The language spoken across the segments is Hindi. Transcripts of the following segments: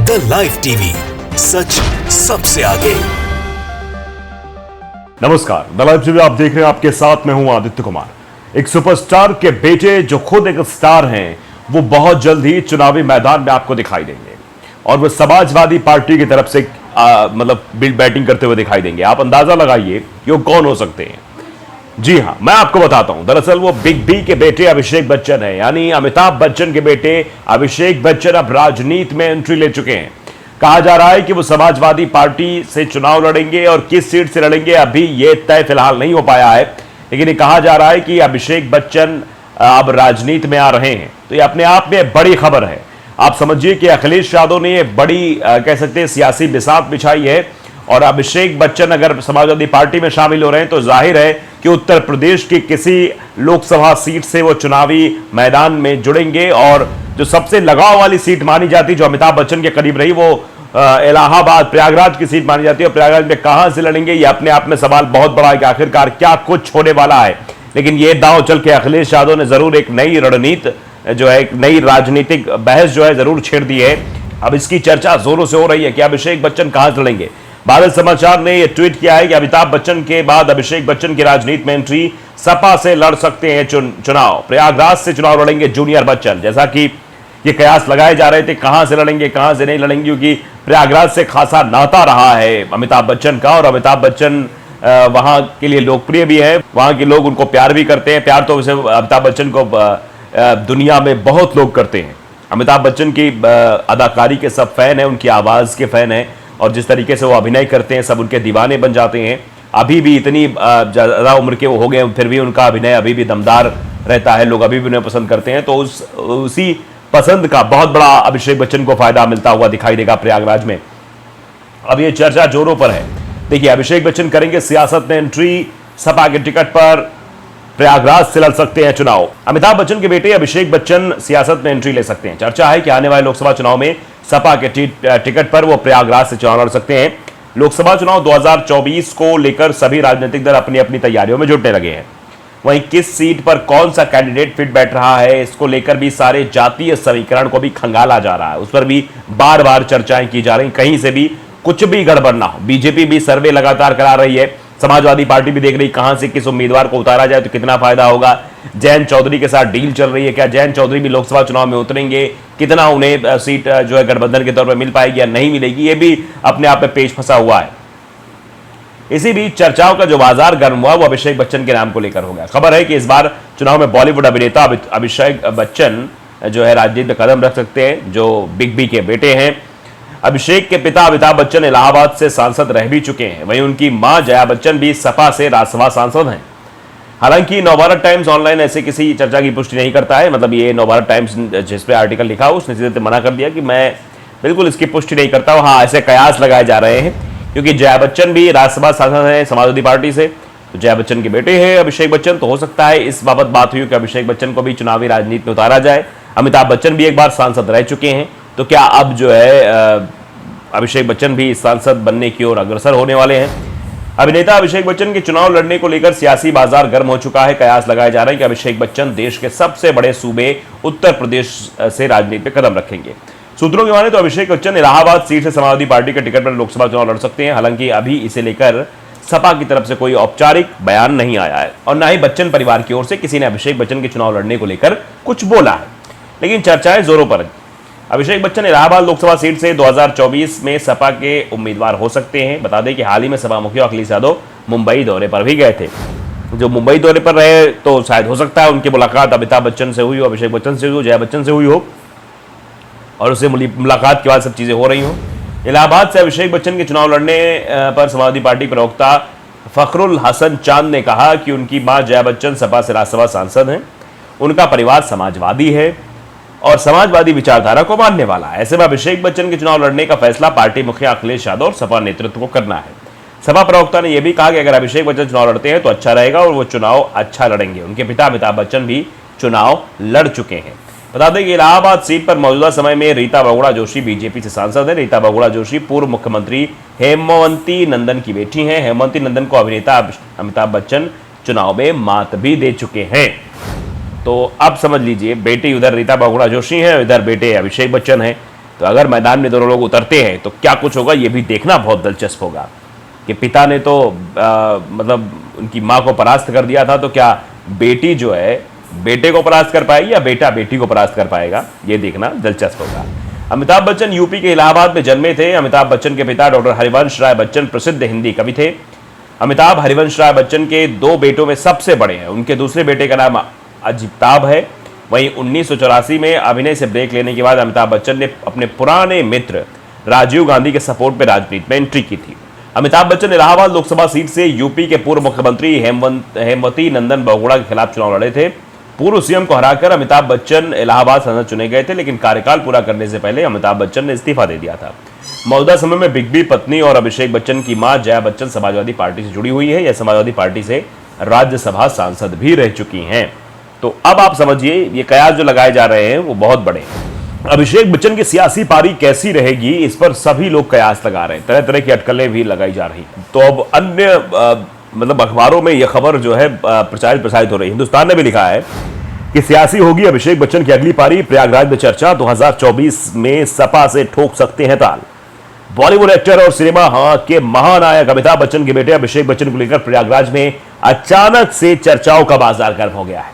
द लाइव टीवी, सच सबसे आगे। नमस्कार, द लाइव टीवी आप देख रहे हैं, आपके साथ मैं हूं आदित्य कुमार। एक सुपरस्टार के बेटे जो खुद एक स्टार हैं, वो बहुत जल्द ही चुनावी मैदान में आपको दिखाई देंगे और वो समाजवादी पार्टी की तरफ से मतलब बैटिंग करते हुए दिखाई देंगे। आप अंदाजा लगाइए कि वो कौन हो सकते हैं। जी हां, मैं आपको बताता हूं। दरअसल वो बिग बी के बेटे अभिषेक बच्चन है, यानी अमिताभ बच्चन के बेटे अभिषेक बच्चन अब राजनीति में एंट्री ले चुके हैं। कहा जा रहा है कि वो समाजवादी पार्टी से चुनाव लड़ेंगे और किस सीट से लड़ेंगे अभी ये तय फिलहाल नहीं हो पाया है, लेकिन ये कहा जा रहा है कि अभिषेक बच्चन अब राजनीति में आ रहे हैं। तो ये अपने आप में बड़ी खबर है। आप समझिए कि अखिलेश यादव ने ये बड़ी कह सकते हैं सियासी बिसात बिछाई है और अभिषेक बच्चन अगर समाजवादी पार्टी में शामिल हो रहे हैं तो जाहिर है कि उत्तर प्रदेश की किसी लोकसभा सीट से वो चुनावी मैदान में जुड़ेंगे और जो सबसे लगाव वाली सीट मानी जाती, जो अमिताभ बच्चन के करीब रही, वो इलाहाबाद प्रयागराज की सीट मानी जाती है। और प्रयागराज में कहां से लड़ेंगे, ये अपने आप में सवाल बहुत बड़ा है कि आखिरकार क्या कुछ होने वाला है। लेकिन ये दांव चल के अखिलेश यादव ने जरूर एक नई रणनीति जो है, एक नई राजनीतिक बहस जो है जरूर छेड़ दी है। अब इसकी चर्चा जोरों से हो रही है कि अभिषेक बच्चन कहां से लड़ेंगे। भारत समाचार ने यह ट्वीट किया है कि अमिताभ बच्चन के बाद अभिषेक बच्चन की राजनीति में एंट्री, सपा से लड़ सकते हैं चुनाव, प्रयागराज से चुनाव लड़ेंगे जूनियर बच्चन। जैसा कि ये कयास लगाए जा रहे थे कहां से लड़ेंगे कहां से नहीं लड़ेंगे, क्योंकि प्रयागराज से खासा नाता रहा है अमिताभ बच्चन का और अमिताभ बच्चन वहां के लिए लोकप्रिय भी है, वहां के लोग उनको प्यार भी करते हैं। प्यार तो वैसे अमिताभ बच्चन को दुनिया में बहुत लोग करते हैं। अमिताभ बच्चन की अदाकारी के सब फैन हैं, उनकी आवाज के फैन हैं और जिस तरीके से वो अभिनय करते हैं सब उनके दीवाने बन जाते हैं। अभी भी इतनी ज़्यादा उम्र के वो हो गए फिर भी उनका अभिनय अभी भी दमदार रहता है, लोग अभी भी उन्हें पसंद करते हैं। तो उसी पसंद का बहुत बड़ा अभिषेक बच्चन को फायदा मिलता हुआ दिखाई देगा प्रयागराज में। अब ये चर्चा जोरों पर है। देखिए, अभिषेक बच्चन करेंगे सियासत में एंट्री, सपा के टिकट पर प्रयागराज से लड़ सकते हैं चुनाव। अमिताभ बच्चन के बेटे अभिषेक बच्चन सियासत में एंट्री ले सकते हैं। चर्चा है कि आने वाले लोकसभा चुनाव में सपा के टिकट पर वो प्रयागराज से चुनाव लड़ सकते हैं। लोकसभा चुनाव 2024 को लेकर सभी राजनीतिक दल अपनी अपनी तैयारियों में जुटने लगे हैं। वहीं किस सीट पर कौन सा कैंडिडेट फिट बैठ रहा है, इसको लेकर भी सारे जातीय समीकरण को भी खंगाला जा रहा है, उस पर भी बार बार चर्चाएं की जा रही, कहीं से भी कुछ भी गड़बड़ ना हो। बीजेपी भी सर्वे लगातार करा रही है, समाजवादी पार्टी भी देख रही कहां से किस उम्मीदवार को उतारा जाए तो कितना फायदा होगा। जयंत चौधरी के साथ डील चल रही है, क्या जयंत चौधरी भी लोकसभा चुनाव में उतरेंगे, कितना उन्हें सीट जो है गठबंधन के तौर पर मिल पाएगी या नहीं मिलेगी, ये भी अपने आप में पेच फंसा हुआ है। इसी बीच चर्चाओं का जो बाजार गर्म हुआ वो अभिषेक बच्चन के नाम को लेकर हो गया। खबर है कि इस बार चुनाव में बॉलीवुड अभिनेता अभिषेक बच्चन जो है राजनीति में कदम रख सकते हैं, जो बिग बी के बेटे हैं। अभिषेक के पिता अमिताभ बच्चन इलाहाबाद से सांसद रह भी चुके हैं, वहीं उनकी मां जया बच्चन भी सपा से राज्यसभा सांसद हैं। हालांकि नवभारत टाइम्स ऑनलाइन ऐसे किसी चर्चा की पुष्टि नहीं करता है, मतलब ये नवभारत टाइम्स जिस पे आर्टिकल लिखा उसने सीधे मना कर दिया कि मैं बिल्कुल इसकी पुष्टि नहीं करता हूं। हाँ, ऐसे कयास लगाए जा रहे हैं क्योंकि जया बच्चन भी राज्यसभा सांसद है समाजवादी पार्टी से, तो जया बच्चन के बेटे हैं अभिषेक बच्चन, तो हो सकता है इस बाबत बात हुई कि अभिषेक बच्चन को भी चुनावी राजनीति में उतारा जाए। अमिताभ बच्चन भी एक बार सांसद रह चुके हैं, तो क्या अब जो है अभिषेक बच्चन भी सांसद बनने की ओर अग्रसर होने वाले हैं। अभिनेता अभिषेक बच्चन के चुनाव लड़ने को लेकर सियासी बाजार गर्म हो चुका है। कयास लगाए जा रहे हैं कि अभिषेक बच्चन देश के सबसे बड़े सूबे उत्तर प्रदेश से राजनीति में कदम रखेंगे। सूत्रों की माने तो अभिषेक बच्चन इलाहाबाद सीट से समाजवादी पार्टी के टिकट पर लोकसभा चुनाव लड़ सकते हैं। हालांकि अभी इसे लेकर सपा की तरफ से कोई औपचारिक बयान नहीं आया है और न ही बच्चन परिवार की ओर से किसी ने अभिषेक बच्चन के चुनाव लड़ने को लेकर कुछ बोला है, लेकिन चर्चाएं जोरों पर। अभिषेक बच्चन इलाहाबाद लोकसभा सीट से 2024 में सपा के उम्मीदवार हो सकते हैं। बता दें कि हाल ही में सपा मुखिया अखिलेश यादव मुंबई दौरे पर भी गए थे। जो मुंबई दौरे पर रहे तो शायद हो सकता है उनकी मुलाकात अमिताभ बच्चन से हुई हो, अभिषेक बच्चन से हुई हो, जया बच्चन से हुई हो और उससे मुलाकात के बाद सब चीजें हो रही हो। इलाहाबाद से अभिषेक बच्चन के चुनाव लड़ने पर समाजवादी पार्टी प्रवक्ता फखरुल हसन चांद ने कहा कि उनकी मां जया बच्चन सपा से राज्यसभा सांसद हैं, उनका परिवार समाजवादी है और समाजवादी विचारधारा को मानने वाला है। ऐसे में अभिषेक बच्चन के चुनाव लड़ने का फैसला पार्टी मुखिया अखिलेश यादव और सपा नेतृत्व को करना है। सपा प्रवक्ता ने यह भी कहा कि अगर अभिषेक बच्चन चुनाव लड़ते हैं तो अच्छा रहेगा और वो चुनाव अच्छा लड़ेंगे। उनके पिता अमिताभ बच्चन भी चुनाव लड़ चुके हैं। बता दें कि इलाहाबाद सीट पर मौजूदा समय में रीता बहुगुणा जोशी बीजेपी से सांसद है। रीता बहुगुणा जोशी पूर्व मुख्यमंत्री हेमवती नंदन की बेटी हैं। हेमवती नंदन को अभिनेता अमिताभ बच्चन चुनाव में मात भी दे चुके हैं। तो अब समझ लीजिए, बेटी उधर रीता बहुगुणा जोशी हैं, इधर बेटे अभिषेक बच्चन हैं। तो अगर मैदान में दोनों लोग उतरते हैं तो क्या कुछ होगा, ये भी देखना बहुत दिलचस्प होगा कि पिता ने तो मतलब उनकी माँ को परास्त कर दिया था, तो क्या बेटी जो है बेटे को परास्त कर पाएगी या बेटा बेटी को परास्त कर पाएगा, ये देखना दिलचस्प होगा। अमिताभ बच्चन यूपी के इलाहाबाद में जन्मे थे। अमिताभ बच्चन के पिता डॉक्टर हरिवंश राय बच्चन प्रसिद्ध हिंदी कवि थे। अमिताभ हरिवंश राय बच्चन के 2 बेटों में सबसे बड़े हैं। उनके दूसरे बेटे का नाम अजिताभ है। वहीं 1984 में अभिनय से ब्रेक लेने के बाद अमिताभ बच्चन ने अपने पुराने मित्र राजीव गांधी के सपोर्ट में राजनीति में एंट्री की थी। अमिताभ बच्चन इलाहाबाद लोकसभा सीट से यूपी के पूर्व मुख्यमंत्री हेमवती नंदन बहुगुणा के खिलाफ चुनाव लड़े थे। पूर्व सीएम को हराकर अमिताभ बच्चन इलाहाबाद सांसद चुने गए थे, लेकिन कार्यकाल पूरा करने से पहले अमिताभ बच्चन ने इस्तीफा दे दिया था। मौजूदा समय में बिग बी पत्नी और अभिषेक बच्चन की मां जया बच्चन समाजवादी पार्टी से जुड़ी हुई है। यह समाजवादी पार्टी से राज्यसभा सांसद भी रह चुकी हैं। तो अब आप समझिए ये कयास जो लगाए जा रहे हैं वो बहुत बड़े हैं। अभिषेक बच्चन की सियासी पारी कैसी रहेगी, इस पर सभी लोग कयास लगा रहे हैं, तरह तरह की अटकलें भी लगाई जा रही हैं। तो अब अन्य मतलब अखबारों में यह खबर जो है प्रसारित हो रही है। हिंदुस्तान ने भी लिखा है कि सियासी होगी अभिषेक बच्चन की अगली पारी, प्रयागराज में चर्चा, 2024 में सपा से ठोक सकते हैं ताल। बॉलीवुड एक्टर और सिनेमा के महानायक अमिताभ बच्चन के बेटे अभिषेक बच्चन को लेकर प्रयागराज में अचानक से चर्चाओं का बाजार गर्म हो गया है।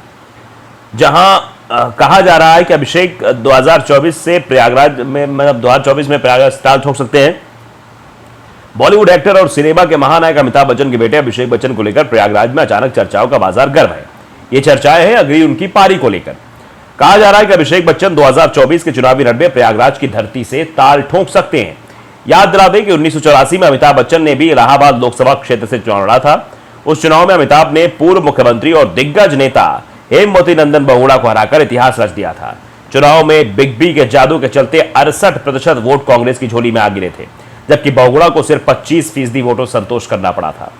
जहां कहा जा रहा है कि अभिषेक 2024 से प्रयागराज में मतलब 2024 में प्रयागराज ताल ठोक सकते हैं। बॉलीवुड एक्टर और सिनेमा के महानायक अमिताभ बच्चन के बेटे अभिषेक बच्चन को लेकर प्रयागराज में अचानक चर्चाओं का बाजार गर्म है। ये चर्चाएं हैं अगली उनकी पारी को लेकर। कहा जा रहा है कि अभिषेक बच्चन 2024 के चुनावी रण में प्रयागराज की धरती से ताल ठोक सकते हैं। याद दिला दें कि 1984 में अमिताभ बच्चन ने भी इलाहाबाद लोकसभा क्षेत्र से चुनाव लड़ा था। उस चुनाव में अमिताभ ने पूर्व मुख्यमंत्री और दिग्गज नेता हेमवती नंदन बहुगुणा को हराकर इतिहास रच दिया था। चुनाव में बिग बी के जादू के चलते 68% वोट कांग्रेस की झोली में आ गिरे थे, जबकि बहुगुणा को सिर्फ 25% वोटों से संतोष करना पड़ा था।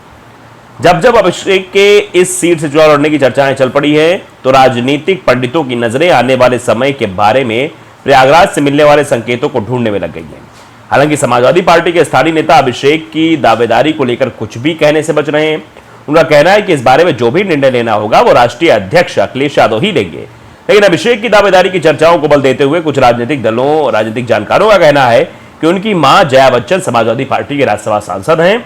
जब अभिषेक के इस सीट से चुनाव लड़ने की चर्चाएं चल पड़ी है, तो राजनीतिक पंडितों की नजरें आने वाले समय के बारे में प्रयागराज से मिलने वाले संकेतों को ढूंढने में लग गई हैं। हालांकि समाजवादी पार्टी के स्थानीय नेता अभिषेक की दावेदारी को लेकर कुछ भी कहने से बच रहे हैं। उनका कहना है कि इस बारे में जो भी निर्णय लेना होगा वो राष्ट्रीय अध्यक्ष अखिलेश यादव ही लेंगे। लेकिन अभिषेक की दावेदारी की चर्चाओं को बल देते हुए कुछ राजनीतिक दलों, राजनीतिक जानकारों का कहना है कि उनकी मां जया बच्चन समाजवादी पार्टी के राज्यसभा सांसद हैं।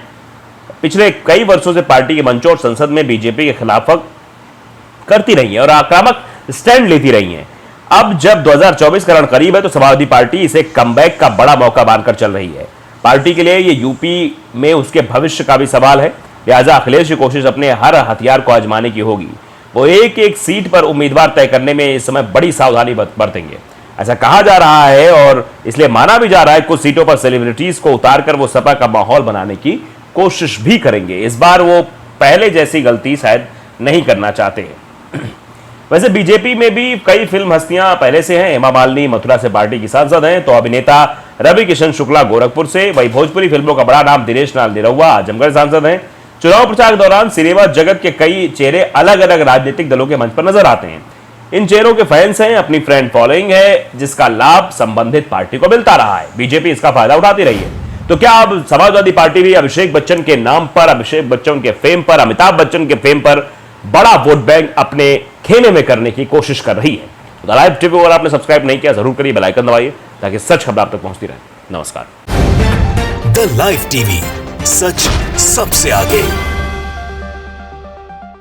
पिछले कई वर्षों से पार्टी के मंचों और संसद में बीजेपी के खिलाफ करती रही है और आक्रामक स्टैंड लेती रही हैं। अब जब 2024 का रण करीब है, तो समाजवादी पार्टी इसे कमबैक का बड़ा मौका मानकर चल रही है। पार्टी के लिए ये यूपी में उसके भविष्य का भी सवाल है। लिहाजा अखिलेश की कोशिश अपने हर हथियार को आजमाने की होगी। वो एक एक सीट पर उम्मीदवार तय करने में इस समय बड़ी सावधानी बरतेंगे, ऐसा कहा जा रहा है। और इसलिए माना भी जा रहा है कुछ सीटों पर सेलिब्रिटीज को उतारकर वो सपा का माहौल बनाने की कोशिश भी करेंगे। इस बार वो पहले जैसी गलती शायद नहीं करना चाहते हैं। वैसे बीजेपी में भी कई फिल्म हस्तियां पहले से हैं। हेमा मालिनी मथुरा से पार्टी की सांसद हैं, तो अभिनेता रवि किशन शुक्ला गोरखपुर से, वही भोजपुरी फिल्मों का बड़ा नाम दिनेश लाल निरहुआ आजमगढ़ सांसद हैं। चुनाव प्रचार के दौरान सिनेमा जगत के कई चेहरे अलग अलग राजनीतिक दलों के मंच पर नजर आते हैं। इन चेहरों के फैंस हैं, अपनी फ्रेंड फॉलोइंग है, जिसका लाभ संबंधित पार्टी को मिलता रहा है। बीजेपी इसका फायदा उठाती रही है। तो क्या अब समाजवादी पार्टी भी अभिषेक बच्चन के नाम पर, अभिषेक बच्चन के फेम पर, अमिताभ बच्चन के फेम पर बड़ा वोट बैंक अपने खेमे में करने की कोशिश कर रही है? तो लाइव टीवी अगर आपने सब्सक्राइब नहीं किया जरूर करिए, बेल आइकन दबाइए ताकि सच खबर आप तक पहुंचती रहे। नमस्कार। द लाइव टीवी, सच सबसे आगे।